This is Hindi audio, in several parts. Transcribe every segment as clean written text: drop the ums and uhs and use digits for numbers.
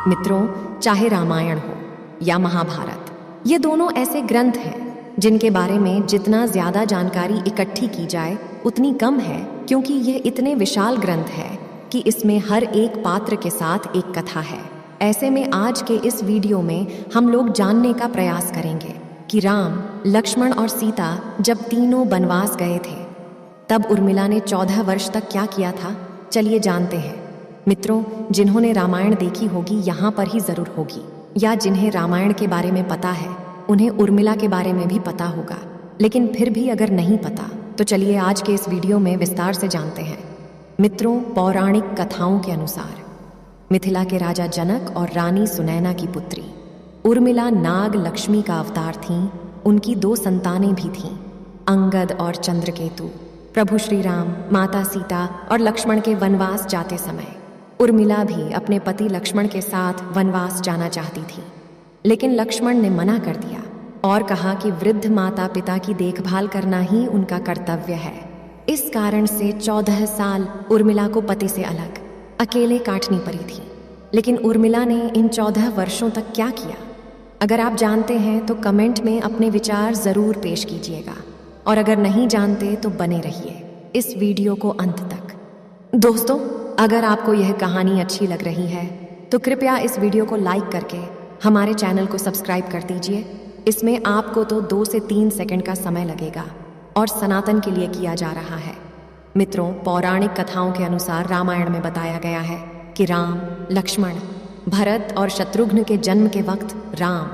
मित्रों, चाहे रामायण हो या महाभारत, ये दोनों ऐसे ग्रंथ हैं जिनके बारे में जितना ज्यादा जानकारी इकट्ठी की जाए उतनी कम है, क्योंकि ये इतने विशाल ग्रंथ है कि इसमें हर एक पात्र के साथ एक कथा है। ऐसे में आज के इस वीडियो में हम लोग जानने का प्रयास करेंगे कि राम, लक्ष्मण और सीता जब तीनों वनवास गए थे तब उर्मिला ने 14 वर्ष तक क्या किया था। चलिए जानते हैं। मित्रों, जिन्होंने रामायण देखी होगी यहाँ पर ही जरूर होगी, या जिन्हें रामायण के बारे में पता है उन्हें उर्मिला के बारे में भी पता होगा, लेकिन फिर भी अगर नहीं पता तो चलिए आज के इस वीडियो में विस्तार से जानते हैं। मित्रों, पौराणिक कथाओं के अनुसार मिथिला के राजा जनक और रानी सुनैना की पुत्री उर्मिला नाग लक्ष्मी का अवतार थीं। उनकी 2 संतानें भी थीं, अंगद और चंद्रकेतु। प्रभु श्री राम, माता सीता और लक्ष्मण के वनवास जाते समय उर्मिला भी अपने पति लक्ष्मण के साथ वनवास जाना चाहती थी, लेकिन लक्ष्मण ने मना कर दिया और कहा कि वृद्ध माता पिता की देखभाल करना ही उनका कर्तव्य है। इस कारण से 14 साल उर्मिला को पति से अलग अकेले काटनी पड़ी थी। लेकिन उर्मिला ने इन 14 वर्षों तक क्या किया? अगर आप जानते हैं तो कमेंट में अपने विचार जरूर पेश कीजिएगा, और अगर नहीं जानते तो बने रहिए इस वीडियो को अंत तक। दोस्तों, अगर आपको यह कहानी अच्छी लग रही है तो कृपया इस वीडियो को लाइक करके हमारे चैनल को सब्सक्राइब कर दीजिए। इसमें आपको तो 2 से 3 सेकंड का समय लगेगा और सनातन के लिए किया जा रहा है। मित्रों, पौराणिक कथाओं के अनुसार रामायण में बताया गया है कि राम, लक्ष्मण, भरत और शत्रुघ्न के जन्म के वक्त राम,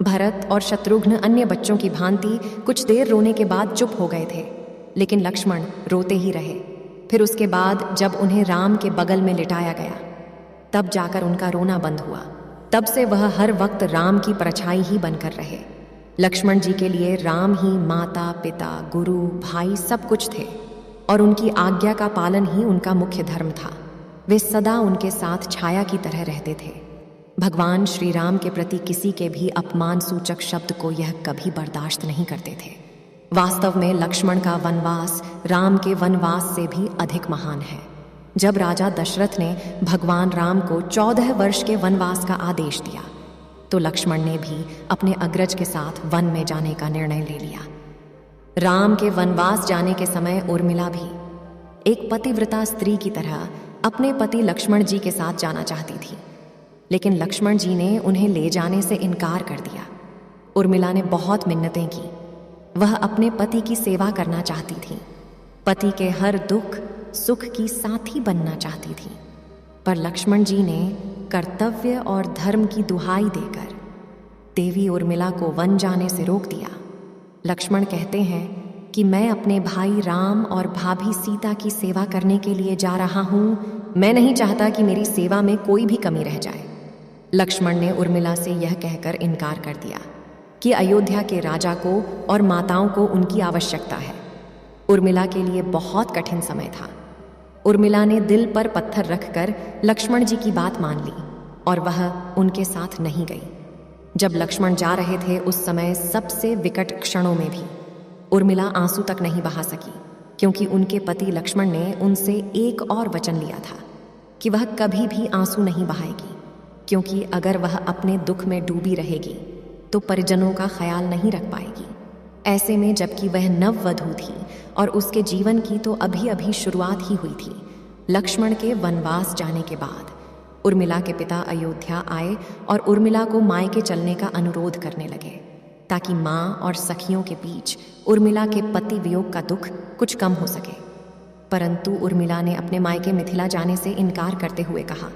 भरत और शत्रुघ्न अन्य बच्चों की भांति कुछ देर रोने के बाद चुप हो गए थे, लेकिन लक्ष्मण रोते ही रहे। फिर उसके बाद जब उन्हें राम के बगल में लिटाया गया तब जाकर उनका रोना बंद हुआ। तब से वह हर वक्त राम की परछाई ही बनकर रहे। लक्ष्मण जी के लिए राम ही माता, पिता, गुरु, भाई सब कुछ थे, और उनकी आज्ञा का पालन ही उनका मुख्य धर्म था। वे सदा उनके साथ छाया की तरह रहते थे। भगवान श्री राम के प्रति किसी के भी अपमान सूचक शब्द को यह कभी बर्दाश्त नहीं करते थे। वास्तव में लक्ष्मण का वनवास राम के वनवास से भी अधिक महान है। जब राजा दशरथ ने भगवान राम को 14 वर्ष के वनवास का आदेश दिया तो लक्ष्मण ने भी अपने अग्रज के साथ वन में जाने का निर्णय ले लिया। राम के वनवास जाने के समय उर्मिला भी एक पतिव्रता स्त्री की तरह अपने पति लक्ष्मण जी के साथ जाना चाहती थी, लेकिन लक्ष्मण जी ने उन्हें ले जाने से इनकार कर दिया। उर्मिला ने बहुत मिन्नतें की। वह अपने पति की सेवा करना चाहती थी, पति के हर दुख सुख की साथी बनना चाहती थी, पर लक्ष्मण जी ने कर्तव्य और धर्म की दुहाई देकर देवी उर्मिला को वन जाने से रोक दिया। लक्ष्मण कहते हैं कि मैं अपने भाई राम और भाभी सीता की सेवा करने के लिए जा रहा हूँ। मैं नहीं चाहता कि मेरी सेवा में कोई भी कमी रह जाए। लक्ष्मण ने उर्मिला से यह कहकर इनकार कर दिया कि अयोध्या के राजा को और माताओं को उनकी आवश्यकता है। उर्मिला के लिए बहुत कठिन समय था। उर्मिला ने दिल पर पत्थर रखकर लक्ष्मण जी की बात मान ली और वह उनके साथ नहीं गई। जब लक्ष्मण जा रहे थे उस समय सबसे विकट क्षणों में भी उर्मिला आंसू तक नहीं बहा सकी, क्योंकि उनके पति लक्ष्मण ने उनसे एक और वचन लिया था कि वह कभी भी आंसू नहीं बहाएगी, क्योंकि अगर वह अपने दुख में डूबी रहेगी तो परिजनों का ख्याल नहीं रख पाएगी। ऐसे में जबकि वह नववधू थी और उसके जीवन की तो अभी अभी शुरुआत ही हुई थी, लक्ष्मण के वनवास जाने के बाद उर्मिला के पिता अयोध्या आए और उर्मिला को मायके चलने का अनुरोध करने लगे, ताकि माँ और सखियों के बीच उर्मिला के पति वियोग का दुख कुछ कम हो सके। परंतु उर्मिला ने अपने मायके मिथिला जाने से इनकार करते हुए कहा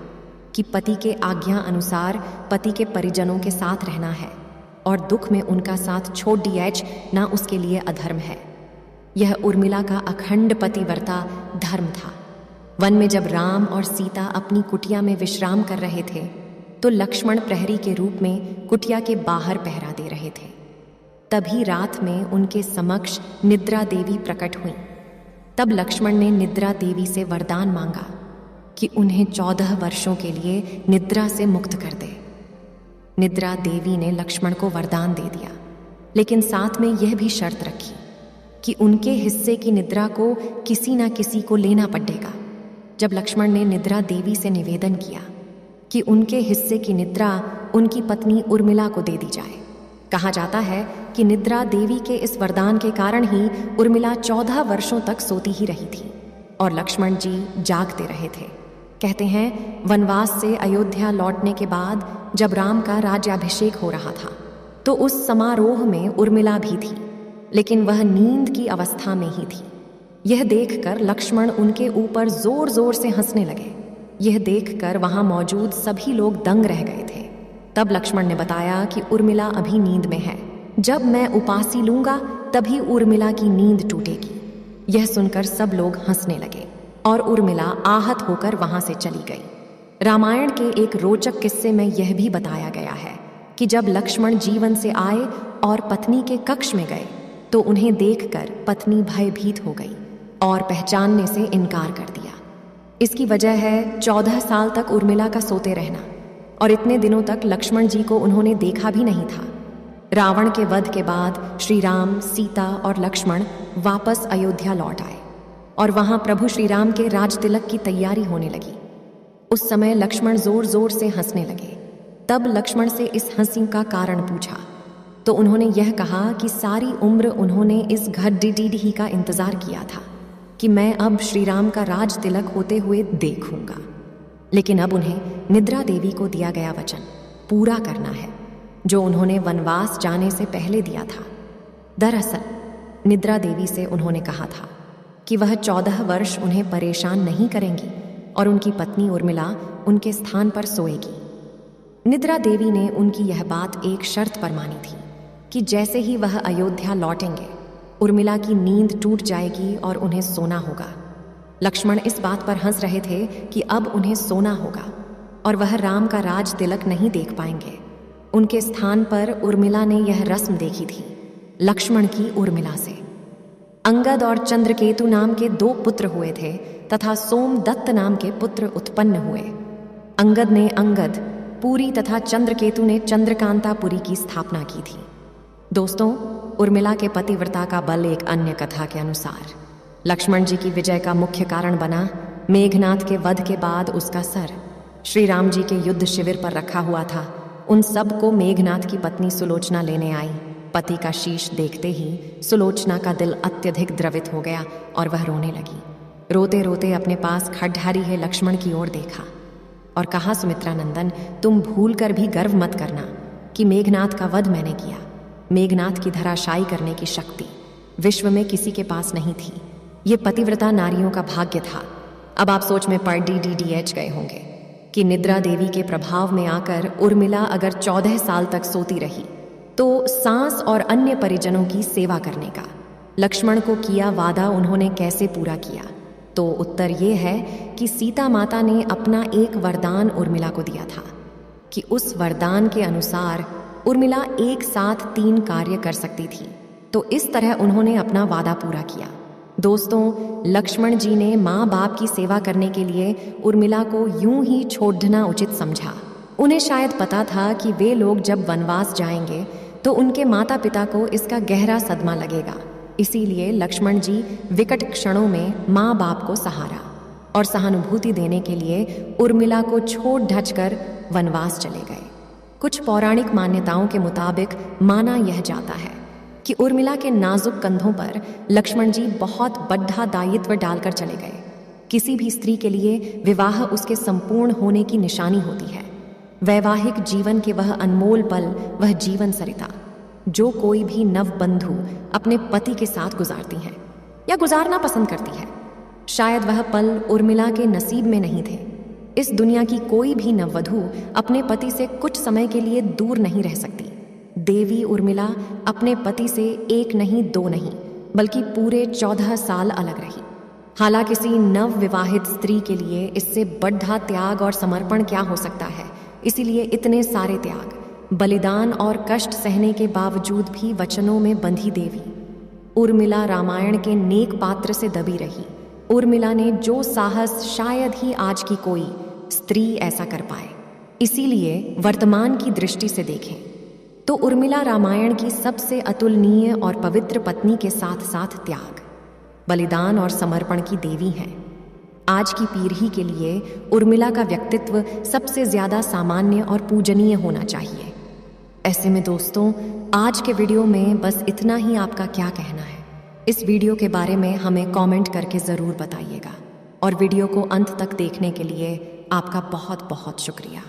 कि पति के आज्ञा अनुसार पति के परिजनों के साथ रहना है और दुख में उनका साथ छोड़ दिया ना उसके लिए अधर्म है। यह उर्मिला का अखंड पतिव्रता धर्म था। वन में जब राम और सीता अपनी कुटिया में विश्राम कर रहे थे तो लक्ष्मण प्रहरी के रूप में कुटिया के बाहर पहरा दे रहे थे। तभी रात में उनके समक्ष निद्रा देवी प्रकट हुई। तब लक्ष्मण ने निद्रा देवी से वरदान मांगा कि उन्हें 14 वर्षों के लिए निद्रा से मुक्त कर दे। निद्रा देवी ने लक्ष्मण को वरदान दे दिया, लेकिन साथ में यह भी शर्त रखी कि उनके हिस्से की निद्रा को किसी न किसी को लेना पड़ेगा। जब लक्ष्मण ने निद्रा देवी से निवेदन किया कि उनके हिस्से की निद्रा उनकी पत्नी उर्मिला को दे दी जाए। कहा जाता है कि निद्रा देवी के इस वरदान के कारण ही उर्मिला 14 वर्षों तक सोती ही रही थी और लक्ष्मण जी जागते रहे थे। कहते हैं वनवास से अयोध्या लौटने के बाद जब राम का राज्याभिषेक हो रहा था तो उस समारोह में उर्मिला भी थी, लेकिन वह नींद की अवस्था में ही थी। यह देखकर लक्ष्मण उनके ऊपर जोर जोर से हंसने लगे। यह देखकर वहां मौजूद सभी लोग दंग रह गए थे। तब लक्ष्मण ने बताया कि उर्मिला अभी नींद में है, जब मैं उपासी लूंगा तभी उर्मिला की नींद टूटेगी। यह सुनकर सब लोग हंसने लगे और उर्मिला आहत होकर वहां से चली गई। रामायण के एक रोचक किस्से में यह भी बताया गया है कि जब लक्ष्मण जीवन से आए और पत्नी के कक्ष में गए तो उन्हें देखकर पत्नी भयभीत हो गई और पहचानने से इनकार कर दिया। इसकी वजह है 14 साल तक उर्मिला का सोते रहना, और इतने दिनों तक लक्ष्मण जी को उन्होंने देखा भी नहीं था। रावण के वध के बाद श्री राम, सीता और लक्ष्मण वापस अयोध्या लौट आए और वहां प्रभु श्री राम के राज तिलक की तैयारी होने लगी। उस समय लक्ष्मण जोर जोर से हंसने लगे। तब लक्ष्मण से इस हंसी का कारण पूछा तो उन्होंने यह कहा कि सारी उम्र उन्होंने इस घड़ी का इंतजार किया था कि मैं अब श्री राम का राज तिलक होते हुए देखूंगा, लेकिन अब उन्हें निद्रा देवी को दिया गया वचन पूरा करना है जो उन्होंने वनवास जाने से पहले दिया था। दरअसल निद्रा देवी से उन्होंने कहा था कि वह 14 वर्ष उन्हें परेशान नहीं करेंगी और उनकी पत्नी उर्मिला उनके स्थान पर सोएगी। निद्रा देवी ने उनकी यह बात एक शर्त पर मानी थी कि जैसे ही वह अयोध्या लौटेंगे उर्मिला की नींद टूट जाएगी और उन्हें सोना होगा। लक्ष्मण इस बात पर हंस रहे थे कि अब उन्हें सोना होगा और वह राम का राज तिलक नहीं देख पाएंगे। उनके स्थान पर उर्मिला ने यह रस्म देखी थी लक्ष्मण की उर्मिला से। अंगद और चंद्रकेतु नाम के 2 पुत्र हुए थे तथा सोमदत्त नाम के पुत्र उत्पन्न हुए। अंगद ने अंगद पुरी तथा चंद्रकेतु ने चंद्रकांतापुरी की स्थापना की थी। दोस्तों, उर्मिला के पतिव्रता का बल एक अन्य कथा के अनुसार लक्ष्मण जी की विजय का मुख्य कारण बना। मेघनाथ के वध के बाद उसका सर श्री राम जी के युद्ध शिविर पर रखा हुआ था। उन सब को मेघनाथ की पत्नी सुलोचना लेने आई। पति का शीश देखते ही सुलोचना का दिल अत्यधिक द्रवित हो गया और वह रोने लगी। रोते रोते अपने पास खड्ढारी है लक्ष्मण की ओर देखा और कहा, सुमित्रा नंदन, तुम भूल कर भी गर्व मत करना कि मेघनाथ का वध मैंने किया। मेघनाथ की धराशायी करने की शक्ति विश्व में किसी के पास नहीं थी। ये पतिव्रता नारियों का भाग्य था। अब आप सोच में पड़ DDH गए होंगे कि निद्रा देवी के प्रभाव में आकर उर्मिला अगर 14 साल तक सोती रही तो सांस और अन्य परिजनों की सेवा करने का लक्ष्मण को किया वादा उन्होंने कैसे पूरा किया। तो उत्तर ये है कि सीता माता ने अपना एक वरदान उर्मिला को दिया था कि उस वरदान के अनुसार उर्मिला एक साथ 3 कार्य कर सकती थी। तो इस तरह उन्होंने अपना वादा पूरा किया। दोस्तों, लक्ष्मण जी ने माँ बाप की सेवा करने के लिए उर्मिला को यूं ही छोड़ना उचित समझा। उन्हें शायद पता था कि वे लोग जब वनवास जाएंगे तो उनके माता पिता को इसका गहरा सदमा लगेगा। इसीलिए लक्ष्मण जी विकट क्षणों में माँ बाप को सहारा और सहानुभूति देने के लिए उर्मिला को छोड़ ढच कर वनवास चले गए। कुछ पौराणिक मान्यताओं के मुताबिक माना यह जाता है कि उर्मिला के नाजुक कंधों पर लक्ष्मण जी बहुत बड़ा दायित्व डालकर चले गए। किसी भी स्त्री के लिए विवाह उसके संपूर्ण होने की निशानी होती है। वैवाहिक जीवन के वह अनमोल पल, वह जीवन सरिता जो कोई भी नवबंधु अपने पति के साथ गुजारती हैं या गुजारना पसंद करती है, शायद वह पल उर्मिला के नसीब में नहीं थे। इस दुनिया की कोई भी नववधु अपने पति से कुछ समय के लिए दूर नहीं रह सकती। देवी उर्मिला अपने पति से 1 नहीं 2 नहीं बल्कि पूरे 14 साल अलग रही। हालांकि किसी नव विवाहित स्त्री के लिए इससे बढ़ा त्याग और समर्पण क्या हो सकता है। इसीलिए इतने सारे त्याग, बलिदान और कष्ट सहने के बावजूद भी वचनों में बंधी देवी उर्मिला रामायण के नेक पात्र से दबी रही। उर्मिला ने जो साहस शायद ही आज की कोई स्त्री ऐसा कर पाए। इसीलिए वर्तमान की दृष्टि से देखें तो उर्मिला रामायण की सबसे अतुलनीय और पवित्र पत्नी के साथ साथ त्याग, बलिदान और समर्पण की देवी हैं। आज की पीढ़ी के लिए उर्मिला का व्यक्तित्व सबसे ज्यादा सामान्य और पूजनीय होना चाहिए। ऐसे में दोस्तों, आज के वीडियो में बस इतना ही। आपका क्या कहना है इस वीडियो के बारे में हमें कमेंट करके ज़रूर बताइएगा। और वीडियो को अंत तक देखने के लिए आपका बहुत बहुत शुक्रिया।